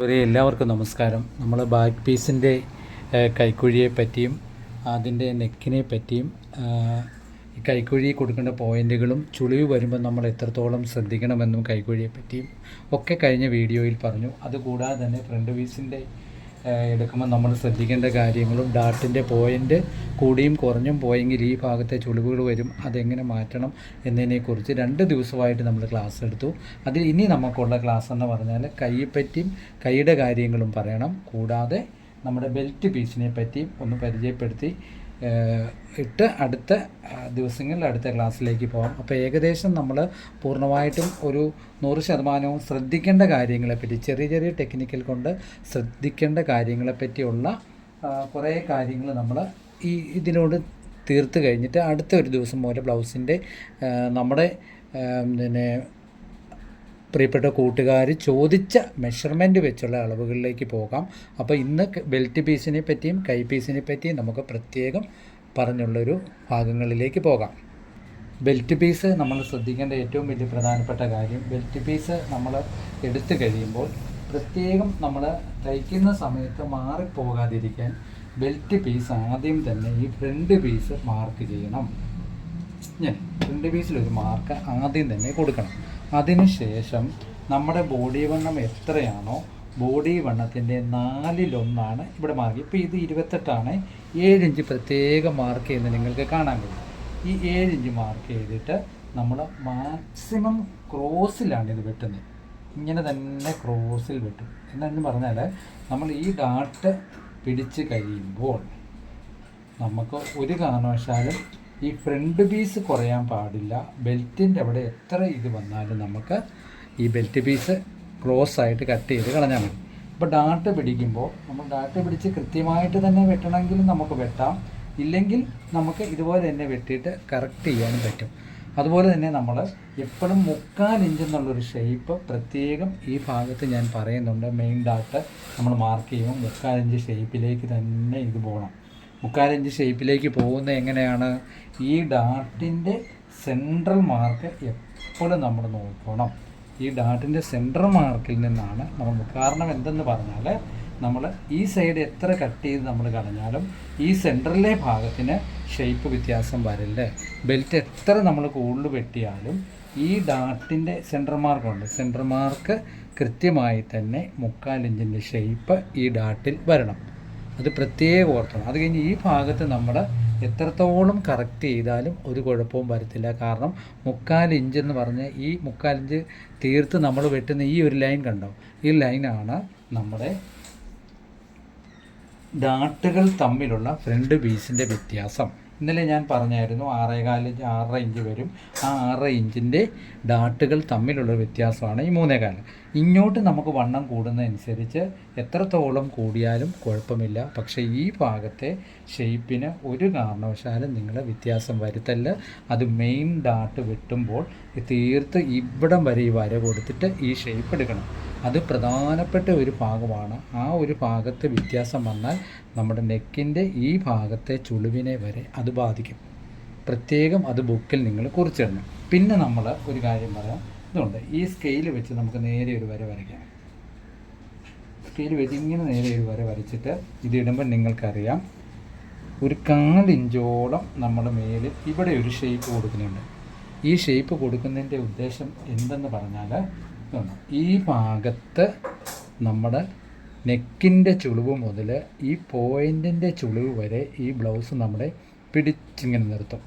എല്ലാവർക്കും നമസ്കാരം. നമ്മൾ ബാക്ക് പീസിൻ്റെ കൈക്കുഴിയെ പറ്റിയും അതിൻ്റെ നെക്കിനെ പറ്റിയും ഈ കൈക്കുഴി കൊടുക്കേണ്ട പോയിൻറ്റുകളും ചുളിവ് വരുമ്പോൾ നമ്മൾ എത്രത്തോളം ശ്രദ്ധിക്കണമെന്നും കൈക്കുഴിയെ പറ്റിയും ഒക്കെ കഴിഞ്ഞ വീഡിയോയിൽ പറഞ്ഞു. അതുകൂടാതെ തന്നെ ഫ്രണ്ട് പീസിൻ്റെ എടുക്കുമ്പോൾ നമ്മൾ ശ്രദ്ധിക്കേണ്ട കാര്യങ്ങളും ഡാർട്ടിൻ്റെ പോയിൻ്റ് കൂടിയും കുറഞ്ഞും പോയെങ്കിൽ ഈ ഭാഗത്തെ ചുളിവുകൾ വരും, അതെങ്ങനെ മാറ്റണം എന്നതിനെക്കുറിച്ച് 2 ദിവസമായിട്ട് നമ്മൾ ക്ലാസ് എടുത്തു. അതിൽ ഇനി നമുക്കുള്ള ക്ലാസ് എന്ന് പറഞ്ഞാൽ കൈയെപ്പറ്റിയും കൈയുടെ കാര്യങ്ങളും പറയണം. കൂടാതെ നമ്മുടെ ബെൽറ്റ് പീസിനെ പറ്റിയും ഒന്ന് പരിചയപ്പെടുത്തി അടുത്ത ദിവസങ്ങളിൽ അടുത്ത ക്ലാസ്സിലേക്ക് പോകാം. അപ്പോൾ ഏകദേശം നമ്മൾ പൂർണ്ണമായിട്ടും ഒരു 100% ശ്രദ്ധിക്കേണ്ട കാര്യങ്ങളെപ്പറ്റി, ചെറിയ ചെറിയ ടെക്നിക്കൽ കൊണ്ട് ശ്രദ്ധിക്കേണ്ട കാര്യങ്ങളെപ്പറ്റിയുള്ള കുറേ കാര്യങ്ങൾ നമ്മൾ ഇതിനോട് തീർത്ത് കഴിഞ്ഞിട്ട് അടുത്ത ഒരു ദിവസം പോലെ ബ്ലൗസിൻ്റെ നമ്മുടെ പിന്നെ പ്രിയപ്പെട്ട കൂട്ടുകാർ ചോദിച്ച മെഷർമെൻറ്റ് വെച്ചുള്ള അളവുകളിലേക്ക് പോകാം. അപ്പോൾ ഇന്ന് ബെൽറ്റ് പീസിനെ പറ്റിയും കൈ പീസിനെ പറ്റിയും നമുക്ക് പ്രത്യേകം പറഞ്ഞുള്ളൊരു ഭാഗങ്ങളിലേക്ക് പോകാം. ബെൽറ്റ് പീസ് നമ്മൾ ശ്രദ്ധിക്കേണ്ട ഏറ്റവും വലിയ പ്രധാനപ്പെട്ട കാര്യം, ബെൽറ്റ് പീസ് നമ്മൾ എടുത്തു കഴിയുമ്പോൾ പ്രത്യേകം നമ്മൾ തയ്ക്കുന്ന സമയത്ത് മാറിപ്പോകാതിരിക്കാൻ ബെൽറ്റ് പീസ് ആദ്യം തന്നെ ഈ ഫ്രണ്ട് പീസ് മാർക്ക് ചെയ്യണം. ഫ്രണ്ട് പീസിലൊരു മാർക്ക് ആദ്യം തന്നെ കൊടുക്കണം. അതിനുശേഷം നമ്മുടെ ബോഡി വണ്ണം എത്രയാണോ ബോഡി വണ്ണത്തിൻ്റെ 4/1 ഇവിടെ മാർക്ക്. ഇപ്പോൾ ഇത് 28 7 ഇഞ്ച് പ്രത്യേകം മാർക്ക് ചെയ്യുന്നത് നിങ്ങൾക്ക് കാണാൻ കഴിയും. ഈ 7 ഇഞ്ച് മാർക്ക് ചെയ്തിട്ട് നമ്മൾ മാക്സിമം ക്രോസിലാണ് ഇത് വെട്ടുന്നത്. ഇങ്ങനെ തന്നെ ക്രോസിൽ വെട്ടും. എന്നു പറഞ്ഞാൽ നമ്മൾ ഈ ഡാട്ട് പിടിച്ച് കഴിയുമ്പോൾ നമുക്ക് ഒരു കാരണവശാലും ഈ ഫ്രണ്ട് പീസ് കുറയാൻ പാടില്ല. ബെൽറ്റിൻ്റെ അവിടെ എത്ര ഇത് വന്നാലും നമുക്ക് ഈ ബെൽറ്റ് പീസ് ക്ലോസ് ആയിട്ട് കട്ട് ചെയ്ത് കളഞ്ഞാൽ മതി. അപ്പോൾ ഡാട്ട് പിടിക്കുമ്പോൾ നമ്മൾ ഡാട്ട് പിടിച്ച് കൃത്യമായിട്ട് തന്നെ വെട്ടണമെങ്കിലും നമുക്ക് വെട്ടാം, ഇല്ലെങ്കിൽ നമുക്ക് ഇതുപോലെ തന്നെ വെട്ടിയിട്ട് കറക്റ്റ് ചെയ്യാനും പറ്റും. അതുപോലെ തന്നെ നമ്മൾ എപ്പോഴും 3/4 ഇഞ്ച് എന്നുള്ളൊരു ഷേപ്പ് പ്രത്യേകം ഈ ഭാഗത്ത് ഞാൻ പറയുന്നുണ്ട്. മെയിൻ ഡാട്ട് നമ്മൾ മാർക്ക് ചെയ്യുമ്പോൾ 3/4 ഇഞ്ച് ഷേപ്പിലേക്ക് തന്നെ ഇത് പോകണം. 3/4 ഇഞ്ച് ഷേപ്പിലേക്ക് പോകുന്നത് എങ്ങനെയാണ്? ഈ ഡാർട്ടിൻ്റെ സെൻട്രൽ മാർക്ക് എപ്പോഴും നമ്മൾ നോക്കണം. ഈ ഡാർട്ടിൻ്റെ സെൻട്രൽ മാർക്കിൽ നിന്നാണ് നമ്മൾ, കാരണം എന്തെന്ന് പറഞ്ഞാൽ നമ്മൾ ഈ സൈഡ് എത്ര കട്ട് ചെയ്ത് നമ്മൾ കളഞ്ഞാലും ഈ സെൻട്രലിലെ ഭാഗത്തിന് ഷേപ്പ് വ്യത്യാസം വരില്ല. ബെൽറ്റ് എത്ര നമ്മൾ കൂടുതൽ വെട്ടിയാലും ഈ ഡാർട്ടിൻ്റെ സെൻട്രൽ മാർക്കുണ്ട്. സെൻട്രൽ മാർക്ക് കൃത്യമായി തന്നെ 3/4 ഇഞ്ചിൻ്റെ ഷേപ്പ് ഈ ഡാർട്ടിൽ വരണം. അത് പ്രത്യേകം ഓർക്കണം. അത് കഴിഞ്ഞ് ഈ ഭാഗത്ത് നമ്മൾ എത്രത്തോളം കറക്റ്റ് ചെയ്താലും ഒരു കുഴപ്പവും വരത്തില്ല. കാരണം 3/4 ഇഞ്ച് എന്ന് പറഞ്ഞാൽ ഈ 3/4 ഇഞ്ച് തീർത്ത് നമ്മൾ വെട്ടുന്ന ഈ ഒരു ലൈൻ കണ്ടോ, ഈ ലൈനാണ് നമ്മുടെ ഡാട്ടുകൾ തമ്മിലുള്ള ഫ്രണ്ട് പീസിൻ്റെ വ്യത്യാസം. ഇന്നലെ ഞാൻ പറഞ്ഞായിരുന്നു 6.25 ഇഞ്ച് 6.5 ഇഞ്ച് വരും. ആ 6.5 ഇഞ്ചിൻ്റെ ഡാട്ടുകൾ തമ്മിലുള്ള വ്യത്യാസമാണ് ഈ 3.25. ഇങ്ങോട്ട് നമുക്ക് വണ്ണം കൂടുന്നതനുസരിച്ച് എത്രത്തോളം കൂടിയാലും കുഴപ്പമില്ല. പക്ഷേ ഈ ഭാഗത്തെ ഷേപ്പിന് ഒരു കാരണവശാലും നിങ്ങൾ വ്യത്യാസം വരുത്തല്ല. അത് മെയിൻ ഡാട്ട് വെട്ടുമ്പോൾ തീർത്ത് ഇവിടം വരെ ഈ വര കൊടുത്തിട്ട് ഈ ഷേപ്പ് എടുക്കണം. അത് പ്രധാനപ്പെട്ട ഒരു ഭാഗമാണ്. ആ ഒരു ഭാഗത്ത് വ്യത്യാസം വന്നാൽ നമ്മുടെ നെക്കിൻ്റെ ഈ ഭാഗത്തെ ചുളിവിനെ വരെ അത് ബാധിക്കും. പ്രത്യേകം അത് ബുക്കിൽ നിങ്ങൾ കുറിച്ചിടണം. പിന്നെ നമ്മൾ ഒരു കാര്യം പറയാം, ഇതുണ്ട്, ഈ സ്കെയിൽ വെച്ച് നമുക്ക് നേരെ ഒരു വര വരയ്ക്കാം. സ്കെയിൽ വെച്ച് ഇങ്ങനെ നേരെ ഒരു വര വരച്ചിട്ട് ഇതിടുമ്പോൾ നിങ്ങൾക്കറിയാം ഒരു 1/4 ഇഞ്ചോളം നമ്മുടെ മേലിൽ ഇവിടെ ഒരു ഷേപ്പ് കൊടുക്കുന്നുണ്ട്. ഈ ഷേപ്പ് കൊടുക്കുന്നതിൻ്റെ ഉദ്ദേശം എന്തെന്ന് പറഞ്ഞാൽ ഈ ഭാഗത്ത് നമ്മുടെ നെക്കിൻ്റെ ചുളിവ് മുതൽ ഈ പോയിൻറ്റിൻ്റെ ചുളിവ് വരെ ഈ ബ്ലൗസ് നമ്മളെ പിടിച്ചിങ്ങനെ നിർത്തും.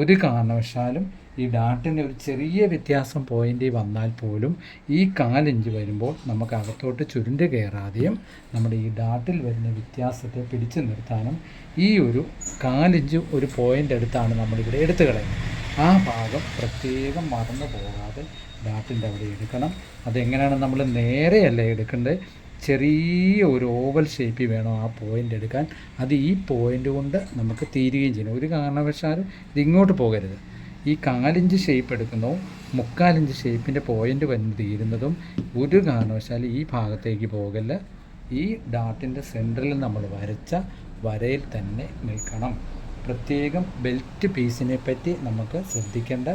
ഒരു കാരണവശാലും ഈ ഡാട്ടിൻ്റെ ഒരു ചെറിയ വ്യത്യാസം പോയിൻ്റിൽ വന്നാൽ പോലും ഈ 1/4 ഇഞ്ച് വരുമ്പോൾ നമുക്ക് അകത്തോട്ട് ചുരുണ്ട് കയറാതെയും നമ്മുടെ ഈ ഡാട്ടിൽ വരുന്ന വ്യത്യാസത്തെ പിടിച്ചു നിർത്താനും ഈ ഒരു 1/4 ഇഞ്ച് ഒരു പോയിൻ്റ് എടുത്താണ് നമ്മളിവിടെ എടുത്തു കളയുന്നത്. ആ ഭാഗം പ്രത്യേകം മറന്നു പോകാതെ ഡാട്ടിൻ്റെ അവിടെ എടുക്കണം. അതെങ്ങനെയാണ് നമ്മൾ നേരെയല്ല എടുക്കേണ്ടത്, ചെറിയ ഒരു ഓവൽ ഷേപ്പിൽ വേണം ആ പോയിൻ്റ് എടുക്കാൻ. അത് ഈ പോയിൻ്റ് കൊണ്ട് നമുക്ക് തീരുകയും ചെയ്യണം. ഒരു കാരണവശാലും ഇതിങ്ങോട്ട് പോകരുത്. ഈ 1/4 ഇഞ്ച് ഷേപ്പ് എടുക്കുന്നതും 3/4 ഇഞ്ച് ഷേപ്പിൻ്റെ പോയിൻ്റ് വന്ന് തീരുന്നതും ഒരു കാരണവശാലും ഈ ഭാഗത്തേക്ക് പോകല്ല. ഈ ഡാട്ടിൻ്റെ സെൻറ്ററിൽ നമ്മൾ വരച്ച വരയിൽ തന്നെ നിൽക്കണം. പ്രത്യേകം ബെൽറ്റ് പീസിനെ പറ്റി നമുക്ക് ശ്രദ്ധിക്കേണ്ട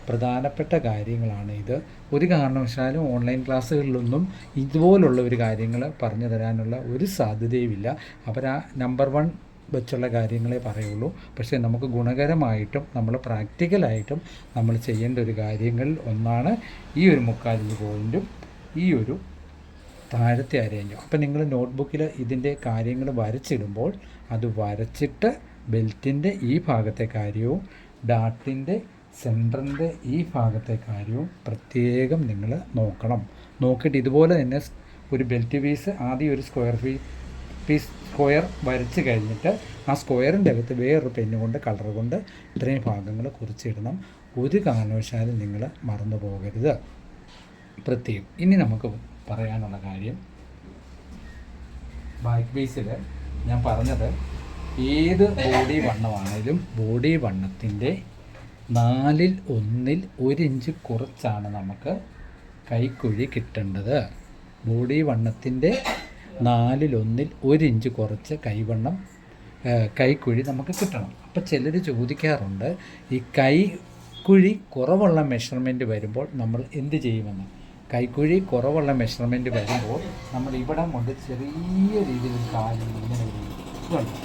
പ്രധാനപ്പെട്ട കാര്യങ്ങളാണ് ഇത്. ഒരു കാരണവശാലും ഓൺലൈൻ ക്ലാസ്സുകളിലൊന്നും ഇതുപോലുള്ള ഒരു കാര്യങ്ങൾ പറഞ്ഞു തരാനുള്ള ഒരു സാധ്യതയുമില്ല. അവർ ആ നമ്പർ 1 വെച്ചുള്ള കാര്യങ്ങളെ പറയുള്ളൂ. പക്ഷേ നമുക്ക് ഗുണകരമായിട്ടും നമ്മൾ പ്രാക്ടിക്കലായിട്ടും നമ്മൾ ചെയ്യേണ്ട ഒരു കാര്യങ്ങളിൽ ഒന്നാണ് ഈ ഒരു 3/4 ഇഞ്ച് പോയിൻറ്റും ഈ ഒരു താഴത്തെ അരയിഞ്ചും. അപ്പം നിങ്ങൾ നോട്ട്ബുക്കിൽ ഇതിൻ്റെ കാര്യങ്ങൾ വരച്ചിടുമ്പോൾ അത് വരച്ചിട്ട് ബെൽറ്റിൻ്റെ ഈ ഭാഗത്തെ കാര്യവും ഡാർട്ടിൻ്റെ സെൻറ്ററിൻ്റെ ഈ ഭാഗത്തെ കാര്യവും പ്രത്യേകം നിങ്ങൾ നോക്കണം. നോക്കിയിട്ട് ഇതുപോലെ തന്നെ ഒരു ബെൽറ്റ് പീസ് ആദ്യം ഒരു സ്ക്വയർ വരച്ച് കഴിഞ്ഞിട്ട് ആ സ്ക്വയറിൻ്റെ അകത്ത് വേറൊരു പെന്ന് കൊണ്ട് കളർ കൊണ്ട് ഇത്രയും ഭാഗങ്ങൾ കുറിച്ചിടണം. ഒരു കാരണവശാലും നിങ്ങൾ മറന്നു പോകരുത് പ്രത്യേകം. ഇനി നമുക്ക് പറയാനുള്ള കാര്യം, ബാക്ക് പീസിൽ ഞാൻ പറഞ്ഞത് ഏത് ബോഡി വണ്ണമാണെങ്കിലും ബോഡി വണ്ണത്തിൻ്റെ 1/4 ഇഞ്ച് കുറച്ചാണ് നമുക്ക് കൈക്കുഴി കിട്ടേണ്ടത്. ബോഡി വണ്ണത്തിൻ്റെ 1/4 ഇഞ്ച് കുറച്ച് കൈക്കുഴി നമുക്ക് കിട്ടണം. അപ്പോൾ ചിലർ ചോദിക്കാറുണ്ട്, ഈ കൈക്കുഴി കുറവുള്ള മെഷർമെൻറ്റ് വരുമ്പോൾ നമ്മൾ എന്ത് ചെയ്യുമെന്ന്. കൈക്കുഴി കുറവുള്ള മെഷർമെൻറ്റ് വരുമ്പോൾ നമ്മൾ ഇവിടെ കൊണ്ട് ചെറിയ രീതിയിൽ കാലിൽ ഇങ്ങനെ ഇതുണ്ട്.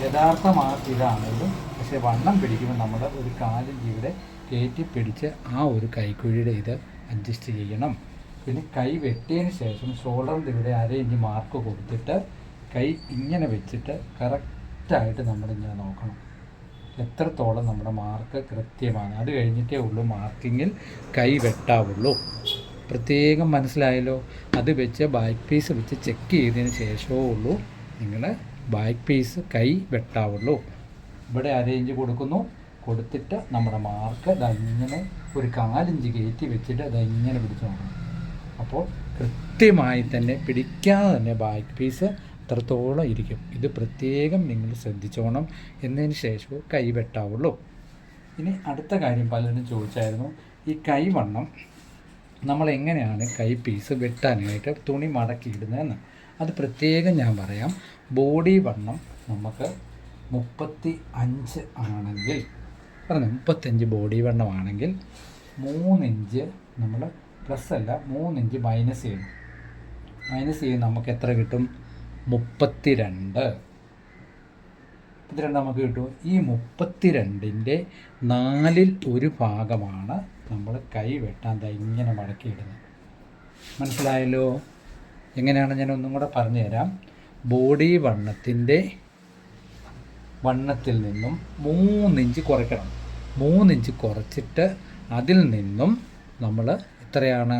യഥാർത്ഥ മാർക്ക് ഇതാണെങ്കിലും പക്ഷേ വണ്ണം പിടിക്കുമ്പോൾ നമ്മൾ ഒരു കാലിൻ്റെ ഇവിടെ കയറ്റി പിടിച്ച് ആ ഒരു കൈക്കുഴിയുടെ ഇത് അഡ്ജസ്റ്റ് ചെയ്യണം. പിന്നെ കൈ വെട്ടിയതിന് ശേഷം ഷോൾഡറിൻ്റെ ഇവിടെ 1/2 ഇഞ്ച് മാർക്ക് കൊടുത്തിട്ട് കൈ ഇങ്ങനെ വെച്ചിട്ട് കറക്റ്റായിട്ട് നമ്മളിങ്ങനെ നോക്കണം എത്രത്തോളം നമ്മുടെ മാർക്ക് കൃത്യമാണ്. അത് കഴിഞ്ഞിട്ടേ ഉള്ളൂ മാർക്കിങ്ങിൽ കൈ വെട്ടാവുള്ളൂ. പ്രത്യേകം മനസ്സിലായല്ലോ. അത് വെച്ച് ബാക്ക് പീസ് വെച്ച് ചെക്ക് ചെയ്തതിന് ശേഷമേ ഉള്ളൂ നിങ്ങൾ ബാക്ക് പീസ് കൈ വെട്ടാവുള്ളൂ. ഇവിടെ 1/2 ഇഞ്ച് കൊടുത്തിട്ട് നമ്മുടെ മാർക്ക് ഇങ്ങനെ ഒരു 4 ഇഞ്ച് കയറ്റി വെച്ചിട്ട് ഇങ്ങനെ പിടിച്ച് നോക്കണം. അപ്പോൾ കൃത്യമായി തന്നെ പിടിക്കാതെ തന്നെ ബാക്ക് പീസ് അത്രത്തോളം ഇരിക്കും. ഇത് പ്രത്യേകം നിങ്ങൾ ശ്രദ്ധിച്ചോണം. എന്നതിന് ശേഷമേ കൈ വെട്ടാവുള്ളൂ. ഇനി അടുത്ത കാര്യം പലരും ചോദിച്ചായിരുന്നു, ഈ കൈവണ്ണം നമ്മൾ എങ്ങനെയാണ് കൈ പീസ് വെട്ടാനായിട്ട് തുണി മടക്കിയിടുന്നതെന്ന്. അത് പ്രത്യേകം ഞാൻ പറയാം. ബോഡി വണ്ണം നമുക്ക് 35 ആണെങ്കിൽ 35 ബോഡി വണ്ണമാണെങ്കിൽ 3 ഇഞ്ച് നമ്മൾ പ്ലസ് അല്ല 3 ഇഞ്ച് മൈനസ് ചെയ്യണം. മൈനസ് ചെയ്ത് നമുക്ക് എത്ര കിട്ടും? 32 നമുക്ക് കിട്ടും. ഈ 32ൻ്റെ 1/4 ഭാഗമാണ് നമ്മൾ കൈ വെട്ടാൻ ഇങ്ങനെ മടക്കിയിടുന്നത്. മനസ്സിലായല്ലോ? എങ്ങനെയാണ് ഞാൻ ഒന്നും കൂടെ പറഞ്ഞു തരാം. ബോഡി വണ്ണത്തിൽ നിന്നും 3 ഇഞ്ച് കുറയ്ക്കണം. 3 ഇഞ്ച് കുറച്ചിട്ട് അതിൽ നിന്നും നമ്മൾ എത്രയാണ്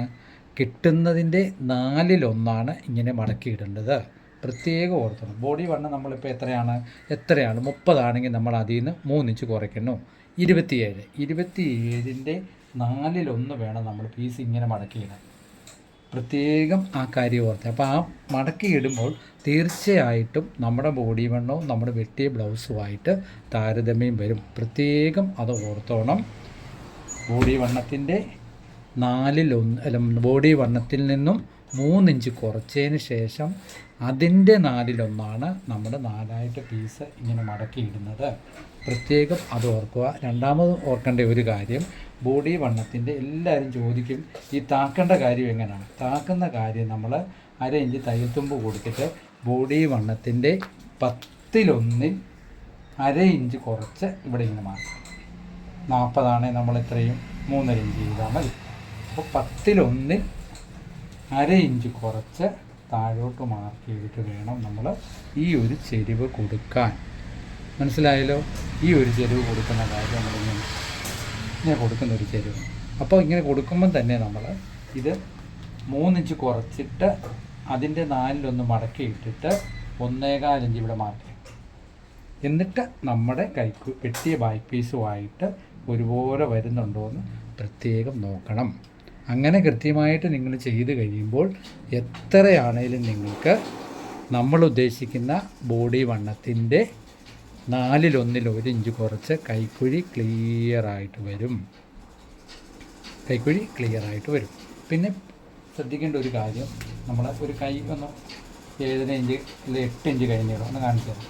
കിട്ടുന്നതിൻ്റെ 1/4 ഇങ്ങനെ മടക്കിയിടേണ്ടത്. പ്രത്യേകം ഓർക്കണം. ബോഡി വണ്ണം നമ്മളിപ്പോൾ എത്രയാണ് 30 ആണെങ്കിൽ നമ്മൾ അതിൽ നിന്ന് 3 ഇഞ്ച് കുറയ്ക്കുന്നു. 27ൻ്റെ 1/4 വേണം നമ്മൾ പീസ് ഇങ്ങനെ മടക്കിയിടാൻ. പ്രത്യേകം ആ കാര്യം ഓർത്ത്. അപ്പോൾ ആ മടക്കിയിടുമ്പോൾ തീർച്ചയായിട്ടും നമ്മുടെ ബോഡി വണ്ണവും നമ്മുടെ വെട്ടിയ ബ്ലൗസുമായിട്ട് താരതമ്യം വരും. പ്രത്യേകം അത് ഓർത്തോണം. ബോഡി വണ്ണത്തിൻ്റെ 1/4 ബോഡി വണ്ണത്തിൽ നിന്നും 3 ഇഞ്ച് കുറച്ചതിന് ശേഷം അതിൻ്റെ 1/4 നമ്മൾ 4ആയിട്ട് പീസ് ഇങ്ങനെ മടക്കിയിടുന്നത്. പ്രത്യേകം അത് ഓർക്കുക. രണ്ടാമത് ഓർക്കേണ്ട ഒരു കാര്യം, ബോഡി വണ്ണത്തിൻ്റെ എല്ലാവരും ചോദിക്കും ഈ താക്കേണ്ട കാര്യം എങ്ങനെയാണ്. താക്കുന്ന കാര്യം നമ്മൾ 1/2 ഇഞ്ച് തയ്യൽത്തുമ്പ് കൊടുത്തിട്ട് ബോഡി വണ്ണത്തിൻ്റെ 10/1 1/2 ഇഞ്ച് കുറച്ച് ഇവിടെ ഇങ്ങനെ മാർക്കും. 40 ആണെങ്കിൽ നമ്മൾ ഇത്രയും 3.5 ഇഞ്ച് ചെയ്താൽ മതി. അപ്പോൾ 10/1 1/2 ഇഞ്ച് കുറച്ച് താഴോട്ട് മാർക്ക് ചെയ്തിട്ട് വേണം നമ്മൾ ഈ ഒരു ചെരിവ് കൊടുക്കാൻ. മനസ്സിലായല്ലോ? ഈ ഒരു ചെരിവ് കൊടുക്കുന്ന കാര്യം നമ്മളിങ്ങനെ കൊടുക്കുന്ന ഒരു ചെരിവ്. അപ്പോൾ ഇങ്ങനെ കൊടുക്കുമ്പം തന്നെ നമ്മൾ ഇത് 3 ഇഞ്ച് കുറച്ചിട്ട് അതിൻ്റെ 4/1 മടക്കി ഇട്ടിട്ട് 1.25 ഇഞ്ച് ഇവിടെ മാർക്ക് ചെയ്യും. എന്നിട്ട് നമ്മുടെ വെട്ടിയ ബാക്ക് പീസുമായിട്ട് ഒരുപോലെ വരുന്നുണ്ടോ എന്ന് പ്രത്യേകം നോക്കണം. അങ്ങനെ കൃത്യമായിട്ട് നിങ്ങൾ ചെയ്ത് കഴിയുമ്പോൾ എത്രയാണേലും നിങ്ങൾക്ക് നമ്മൾ ഉദ്ദേശിക്കുന്ന ബോഡി വണ്ണത്തിൻ്റെ 1/4 1 ഇഞ്ച് കുറച്ച് കൈക്കുഴി ക്ലിയറായിട്ട് വരും. പിന്നെ ശ്രദ്ധിക്കേണ്ട ഒരു കാര്യം, നമ്മൾ ഒരു കൈ ഒന്ന് 7 ഇഞ്ച് അല്ലെങ്കിൽ 8 ഇഞ്ച് കൈ നീളം ഒന്ന് കാണിച്ചു തരാം.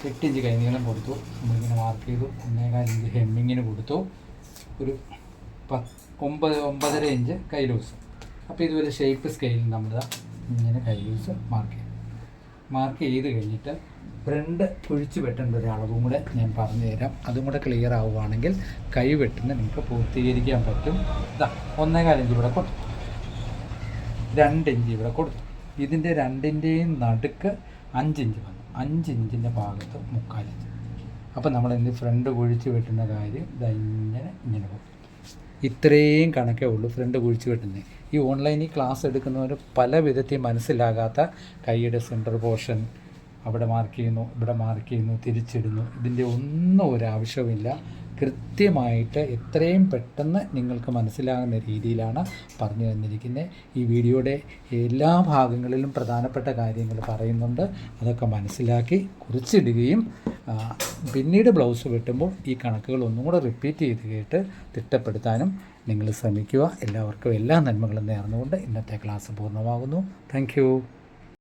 8 ഇഞ്ച് കൈ നീളം കൊടുത്തു, നമ്മളിങ്ങനെ മാർക്ക് ചെയ്തു. 1.25 ഇഞ്ച് ഹെമ്മിങ്ങിന് കൊടുത്തു. ഒരു 9.5 ഇഞ്ച് കൈ ലൂസ്. അപ്പോൾ ഇതുപോലെ ഷേപ്പ് സ്കെയിലിൽ നമ്മൾ ഇങ്ങനെ കൈ ലൂസ് മാർക്ക് ചെയ്ത് കഴിഞ്ഞിട്ട് ഫ്രണ്ട് കുഴിച്ച് വെട്ടേണ്ട ഒരു അളവും കൂടെ ഞാൻ പറഞ്ഞു തരാം. അതും കൂടെ ക്ലിയർ ആവുകയാണെങ്കിൽ കൈ വെട്ടുന്ന നിങ്ങൾക്ക് പൂർത്തീകരിക്കാൻ പറ്റും. 1.25 ഇഞ്ച് ഇവിടെ കൊടുത്തു, 2 ഇഞ്ച് ഇവിടെ കൊടുത്തു. ഇതിൻ്റെ രണ്ടിൻ്റെയും നടുക്ക് 5 ഇഞ്ച് വന്നു. 5 ഇഞ്ചിൻ്റെ ഭാഗത്ത് 3/4 ഇഞ്ച്. അപ്പോൾ നമ്മൾ ഫ്രണ്ട് കുഴിച്ച് വെട്ടുന്ന കാര്യം ഇങ്ങനെ പോകും. ഇത്രയും കണക്കേ ഉള്ളൂ ഫ്രണ്ട് കുഴിച്ച് വെട്ടുന്നത്. ഈ ഓൺലൈനിൽ ക്ലാസ് എടുക്കുന്നവർ പല വിധത്തിൽ മനസ്സിലാകാത്ത കൈയുടെ സെൻറ്റർ പോർഷൻ അവിടെ മാർക്ക് ചെയ്യുന്നു, ഇവിടെ മാർക്ക് ചെയ്യുന്നു, തിരിച്ചിടുന്നു, ഇതിൻ്റെ ഒന്നും ഒരാവശ്യമില്ല. കൃത്യമായിട്ട് എത്രയും പെട്ടെന്ന് നിങ്ങൾക്ക് മനസ്സിലാകുന്ന രീതിയിലാണ് പറഞ്ഞു തന്നിരിക്കുന്നത്. ഈ വീഡിയോയുടെ എല്ലാ ഭാഗങ്ങളിലും പ്രധാനപ്പെട്ട കാര്യങ്ങൾ പറയുന്നുണ്ട്. അതൊക്കെ മനസ്സിലാക്കി കുറിച്ചിടുകയും പിന്നീട് ബ്ലൗസ് വെട്ടുമ്പോൾ ഈ കണക്കുകൾ ഒന്നും കൂടെ റിപ്പീറ്റ് ചെയ്ത് കേട്ട് തിട്ടപ്പെടുത്താനും നിങ്ങൾ ശ്രമിക്കുക. എല്ലാവർക്കും എല്ലാ നന്മകളും നേർന്നുകൊണ്ട് ഇന്നത്തെ ക്ലാസ് പൂർണ്ണമാകുന്നു. താങ്ക്